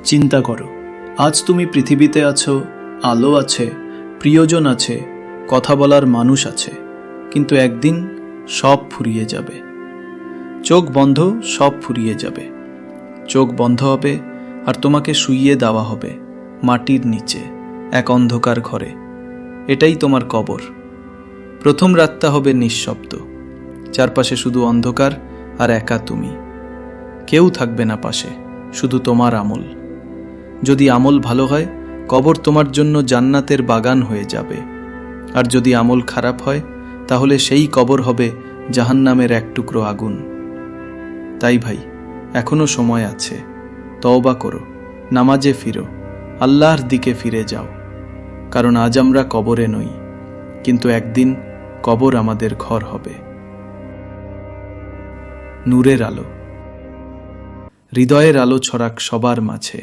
চিন্তা করো, আজ তুমি পৃথিবীতে আছো, আলো আছে, প্রিয়জন আছে, কথা বলার মানুষ আছে, কিন্তু একদিন সব ফুরিয়ে যাবে। চোখ বন্ধ, সব ফুরিয়ে যাবে। চোখ বন্ধ হবে আর তোমাকে শুইয়ে দেওয়া হবে মাটির নিচে, এক অন্ধকার ঘরে। এটাই তোমার কবর। প্রথম রাতটা হবে নিঃশব্দ, চারপাশে শুধু অন্ধকার আর একা তুমি। কেউ থাকবে না পাশে, শুধু তোমার আমল। যদি আমল ভালো হয়, কবর তোমার জন্য জান্নাতের বাগান হয়ে যাবে। আর যদি আমল খারাপ হয়, তাহলে সেই কবর হবে জাহান্নামের এক টুকরো আগুন। তাই ভাই, এখনো সময় আছে। তওবা করো, নামাজে ফিরো, আল্লাহর দিকে ফিরে যাও। কারণ আজ আমরা কবরে নই, কিন্তু একদিন কবর আমাদের ঘর হবে। নূরের আলো, হৃদয়ের আলো ছড়াক সবার মাঝে।